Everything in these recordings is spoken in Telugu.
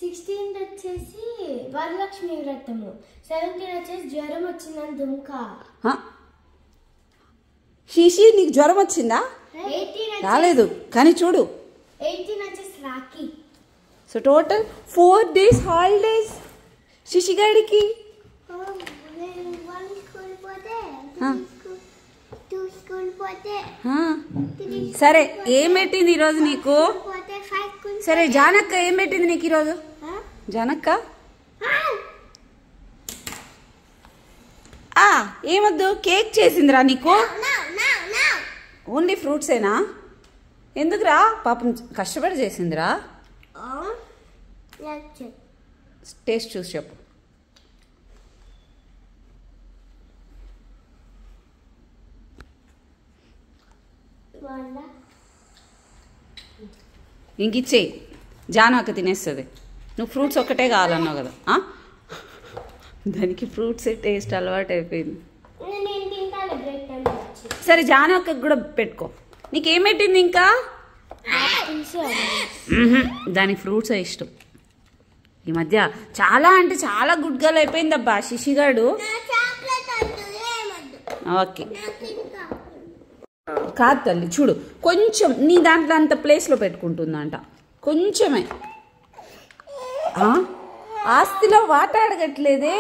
16th వచ్చేసి వరలక్ష్మి వ్రతము, 17 వచ్చేసి జ్వరం వచ్చిందని దుంకా. శిశి నీకు జ్వరం వచ్చిందా? రాలేదు కానీ చూడు. 18 వచ్చేసి రాఖీ. సో టోటల్ 4 days హాలిడేస్ శిశిగాడికి. సరే ఏం పెట్టింది ఈరోజు నీకు? సరే జానక్క ఏం పెట్టింది నీకు ఈరోజు? జానక్క ఏమొద్దు, కేక్ చేసిందిరా నీకు? ఓన్లీ ఫ్రూట్సేనా? ఎందుకురా? పాపం కష్టపడి చేసిందిరా. టేస్ట్ చూసి చెప్పు. ఇంక ఇచ్చేయి, జాను అక్క తినేస్తుంది. నువ్వు ఫ్రూట్స్ ఒక్కటే కావాలన్నావు కదా. దానికి ఫ్రూట్స్ టేస్ట్ అలవాటు అయిపోయింది. సరే జాను అక్కకి కూడా పెట్టుకో. నీకేం పెట్టింది ఇంకా? దానికి ఫ్రూట్స్ ఇష్టం. ఈ మధ్య చాలా అంటే చాలా గుడ్ గర్ల్ అయిపోయింది అబ్బా శిశిగాడు. ఓకే కాదు తల్లి, చూడు కొంచెం నీ దాంట్లో అంత ప్లేస్లో పెట్టుకుంటుందంట, కొంచెమే. ఆస్తిలో వాటా అడగట్లేదే.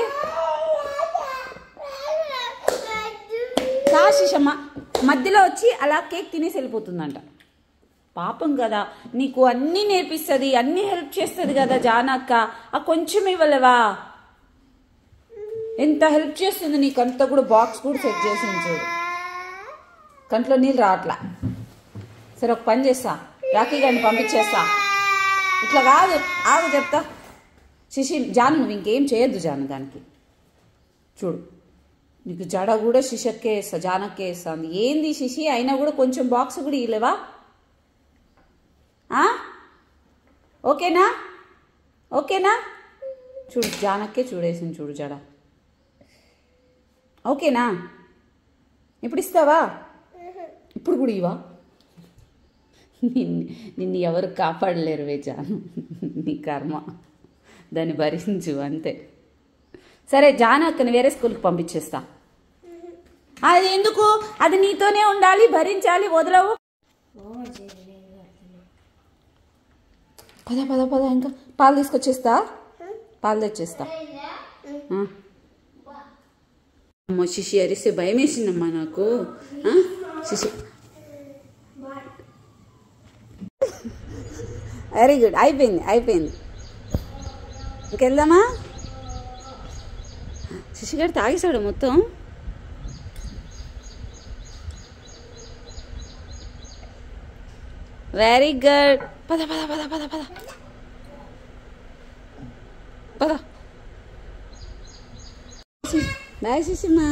కాశిషమ్మ మధ్యలో వచ్చి అలా కేక్ తినేసి వెళ్ళిపోతుందంట. పాపం కదా, నీకు అన్నీ నేర్పిస్తుంది, అన్నీ హెల్ప్ చేస్తుంది కదా జానక్క. కొంచెం ఇవ్వలేవా? ఎంత హెల్ప్ చేస్తుంది నీకు, అంతా కూడా బాక్స్ కూడా సెట్ చేసింది చూడు. కంట్లో నీళ్ళు రావట్లా. సరే ఒక పని చేస్తా, రాఖీ గారిని పంపించేస్తా. ఇట్లా కాదు, ఆగు చెప్తా. శిశి జాను నువ్వు ఇంకేం చేయొద్దు జాను. దానికి చూడు నీకు జడ కూడా శిశక్కే వేస్తా, జానక్కే వేస్తాను. ఏంది శిశి అయినా కూడా కొంచెం బాక్స్ కూడా ఇవ్వలేవా? ఓకేనా? ఓకేనా? చూడు జానక్కే చూడేసింది చూడు జడ. ఓకేనా? ఇప్పుడు ఇస్తావా? ఇప్పుడు కూడా ఇవా? నిన్ను ఎవరు కాపాడలేరు వే జాను, నీ కర్మ, దాన్ని భరించు అంతే. సరే జాను అక్కని వేరే స్కూల్కి పంపించేస్తా. అది ఎందుకు? అది నీతోనే ఉండాలి, భరించాలి, వదలవు. పద పద పద, ఇంకా పాలు తీసుకొచ్చేస్తా, పాలు తెచ్చేస్తా. అమ్మ శిశి అరిస్తే భయం వేసిందమ్మా నాకు. శిశి వెరీ గుడ్, అయిపోయింది అయిపోయింది. ఇంకెళ్దామా? శిశిగాడు తాగేశాడు మొత్తం. Very good. పద పద పద పద పద పద. బాయ్ శిశిమా.